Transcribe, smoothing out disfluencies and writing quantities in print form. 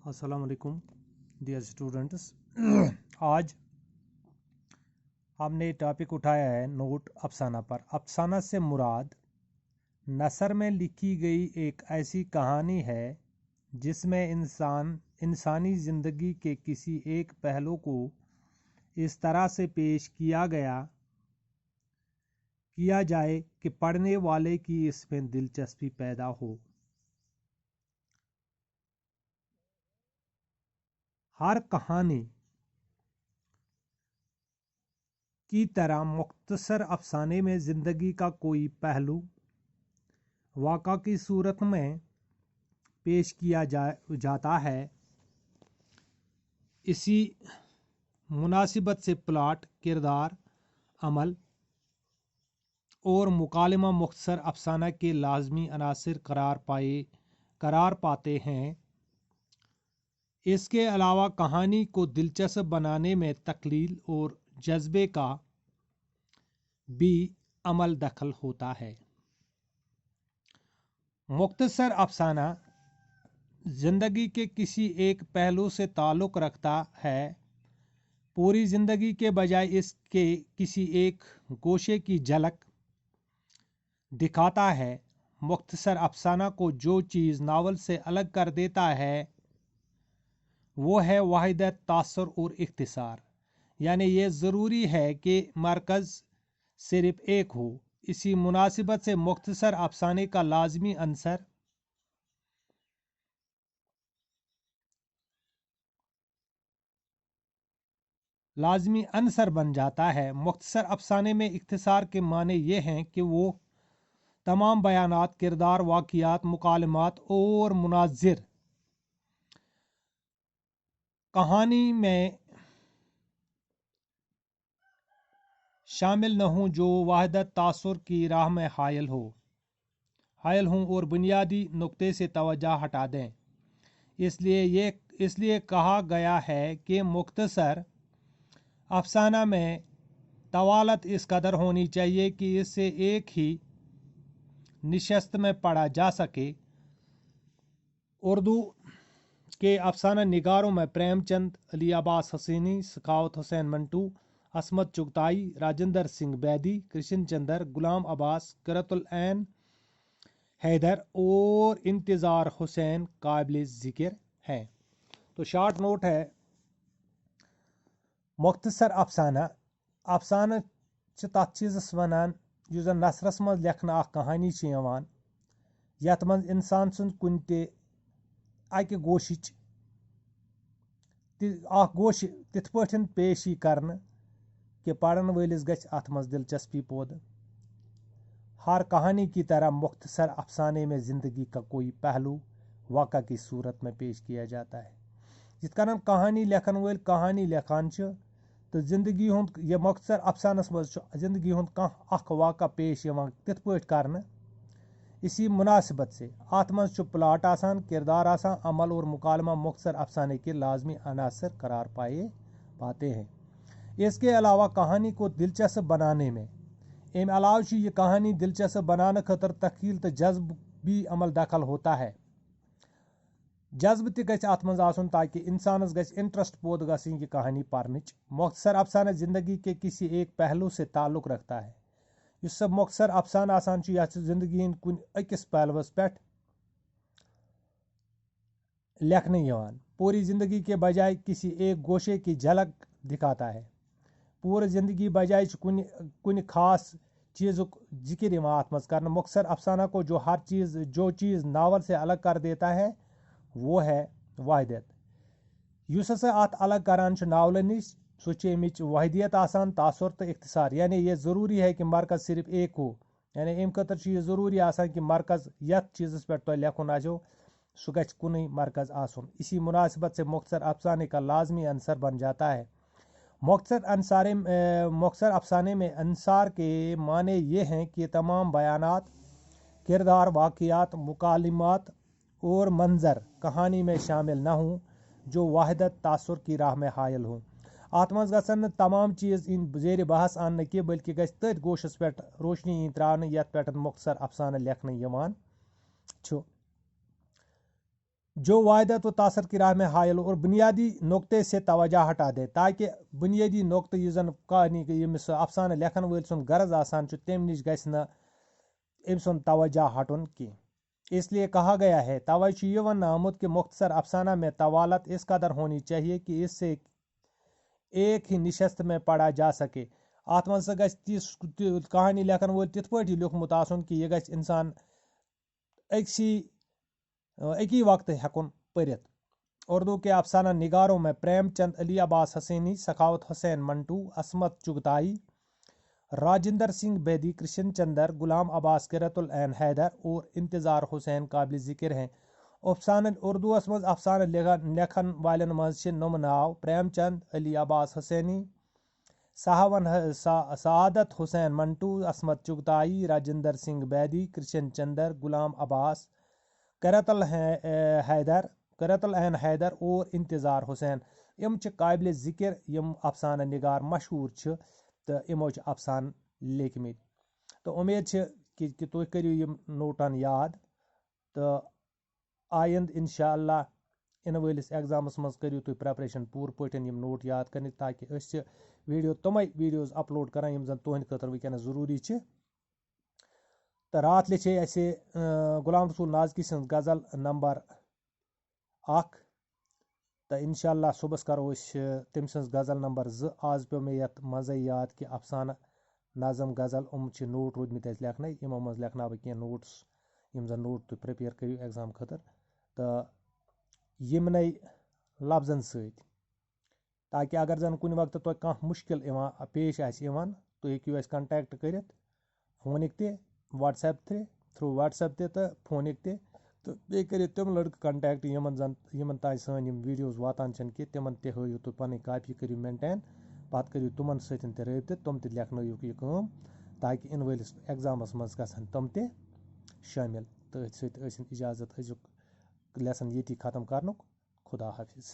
अस्सलाम वालेकुम dear students. आज हमने टॉपिक उठाया है नोट अफसाना पर। अफसाना से मुराद नसर में लिखी गई एक ऐसी कहानी है जिसमें इंसानी ज़िंदगी के किसी एक पहलू को इस तरह से पेश किया जाए कि पढ़ने वाले की इसमें दिलचस्पी पैदा हो। हर कहानी की तरह मुख्तसर अफसाने में ज़िंदगी का कोई पहलू वाक़ा की सूरत में पेश किया जाता है। इसी मुनासिबत से प्लॉट, किरदार, अमल और मुकालमा मुख्तसर अफसाना के लाजमी अनासिर करार पाते हैं। इसके अलावा कहानी को दिलचस्प बनाने में तख्लील और जज्बे का भी अमल दखल होता है। मुख्तसर अफसाना ज़िंदगी के किसी एक पहलू से ताल्लुक़ रखता है, पूरी ज़िंदगी के बजाय इसके किसी एक गोशे की झलक दिखाता है। मुख्तसर अफसाना को जो चीज़ नावल से अलग कर देता है वो है वाहिदत, तासुर और इख्तिसार। यानी ये ज़रूरी है कि मरकज़ सिर्फ़ एक हो। इसी मुनासिबत से मुख्तसर अफसाने का लाजमी अंसर बन जाता है। मुख्तसर अफसाने में इख्तिसार के माने ये हैं कि वो तमाम बयानात, किरदार, वाक़ियात, मुकालमात और मुनाज़िर कहानी में शामिल न हों जो वाहिदत, तासुर की राह में हायल हों और बुनियादी नुक्ते से तवज्जो हटा दें। इसलिए कहा गया है कि मुख्तसर अफसाना में तवालत इस कदर होनी चाहिए कि इससे एक ही निशस्त में पढ़ा जा सके। उर्दू के अफसाना निगारों में प्रेमचंद, अली अब्बास हसीनी, सखावत हुसैन मंटू, असमत चुगताई, राजेंद्र सिंह बैदी, कृष्ण चंद्र, गुलाम अब्बास, क़ुर्रतुल ऐन हैदर और इंतज़ार हुसैन काबिल ज़िक्र हैं। तो शॉर्ट नोट है, मुख्तसर अफसाना तथ चीज़स वनान युस ज़न नसरस मज लेखना कहानी यथ मज इंसान सुंद कुन ते अकि गोशिच गोश तिथ पठन पेश करन कि पढ़न वालिस गछ अथ मज दिलचस्पी पौध। हर कहानी की तरह मुख्तसर अफसाने में ज़िंदगी का कोई पहलू वाक़ा की सूरत में पेश किया जाता है। जित कारण कहानी लेखन वाल कहानी लेखान तो ज़िंदगी हुंद यह मुख्तसर अफसानस मज ज़िंदगी हुंद कह वाक़ा पेश तिथ पठ करन। इसी मुनासिबत से अत मज प्लाट आसान, किरदार आसान, अमल और मुकालमा मुख्तसर अफसाने के लाजमी अनासर करार पाते हैं। इसके अलावा कहानी को दिलचस्प बनाने में ये कहानी दिलचस्प बनाने खतर तख्लील तो जज्ब भी अमल दखल होता है। जज्ब त गछ अत मज आसन ताकि इंसानस गछ इंटरेस्ट पौध गसिन ये कहानी पढ़नच। मुख्तसर अफसाना ज़िंदगी के किसी एक पहलू से ताल्लुक़ रखता है। इस सब मुख्तसर अफसाना आसान ज़िंदगी कुन अकिस पहलुस पे लेखने पूरी ज़िंदगी के बजाय किसी एक गोशे की झलक दिखाता है। पूरी ज़िंदगी बजाय कुन खास चीज़ुक जिक्र अत मज कर। मुख्तसर अफसाना को जो चीज़ नावल से अलग कर देता है वो है वाहिदत। युस हसा अत अलग करान नावल नश सह अमिच वाहिदियत आसान, तासुर तो इख्तिसार। यानी ये ज़रूरी है कि मरकज़ सिर्फ एक हो। यानी अम खतर ये ज़रूरी आसान कि मरकज़ यथ चीज़स पे तो लेखुन आसो सह गछ कुन मरकज़ आसन। इसी मुनासिबत से मुख्तसर अफसाने का लाजमी अंसर बन जाता है। मुख्तसर अफसाने में अंसार के माने ये हैं कि तमाम बयानात, किरदार, वाक़ियात, मुकालमात और मंजर कहानी में शामिल न हों जो वाहिदत, तासुर की राह में हायल हों। अत मज गसन तमाम चीज़ इन ज़ेर बहस आन कि बल्कि गछ तथ गोशस पे रोशनी त्रावन यथ पे मुख्तसर अफसाना लेखन यवान छु। جو वायदा तो तासर की राह में हायल और बुनियादी नुक्ते से तवज्जो हटा दे ताकि बुनियादी नुक्ते यु जन कहानी यमिस अफसान लेखन वल सुन गरज आसान तम नश गस न अम सुन तवज्जो हटन की। इसलिए कहा गया है तवज्जो ये वन आमुद कि मुख्तसर अफसाना में तवालत इस कदर होनी चाहिए कि इससे एक ही निशस्त में पढ़ा जा सके। अत मन गस कहानी लेखन वल तिथ पट लिखमुत आसन कि यह गस इंसान एक वक्त हेकुन पढ़ित। उर्दू के अफसाना निगारों में प्रेमचंद, अली अब्बास हसैनी, सखावत हुसैन मंटू, असमत चुगताई, राजिंदर सिंह बेदी, कृष्ण चंदर, गुलाम अब्बास, किरतुल ऐन हैदर और इंतजार हुसैन काबिल जिक्र हैं। अफसान उर्दू मज अफसान लेखन वालन मज नम नाव प्रेमचंद, अली अब्बास हसैनी, सआदत हुसैन मंटू, असमत चुगताई, राजिंदर सिंह बेदी, कृष्ण चंदर, गुलाम अब्बास, किरतुल ऐन हैदर और इंतजार हुसैन। यम काबिल जिक्र यम अफसान निगार मशहूर तो यमो अफसान लेखमित। तो उम्मीद कि तुम करियो यम नोटन याद तो आयंद इंशाअल्लाह इन वलिस एग्जामस मज करियो तुम प्रेपरेशन पूर पटन यम नोट याद करने ताकि वीडियो तमै वीडियोज अपलोड करान यम जन तुहंद खतर वनस जरूरी तो रात लिखे ऐसे गुलाम रसूल नाजकी सं गज़ल नंबर 1 तो इंशाअल्लाह सुबह करो तम सं गज़ल नंबर 2। आज पे मे यत मज़े याद कि अफसाना नज़म गज़ल नोट रूदमित लेखन यमो मज लेखना बह कह नोट्स यम जन नोट तुम प्रिपेयर करियो एग्जाम खतर तो यमन लफ्जन सत ताकि अगर जन कुछ वक्त तुम कह मुश्किल पेश तुम हेक्यू कंटैक्ट कर फोनिक ते व्हाट्सएप थ्रू व्हाट्सएप ते तो फोनिक ते तो बे करियो तम लड़क कंटैक्ट यमन तान सन वीडियोज वातान कि तिमन ते हयू तुम पन कापी करियो मेंटेन पत करियो तुमन सतन ते रबित तुम ते लेखनयु यह काम ताकि इन वलिस एग्जामस मज गसन तुम ते शामिल। तो इजाजत अजुक लेसन ये खत्म करनुक। खुदा हाफिज।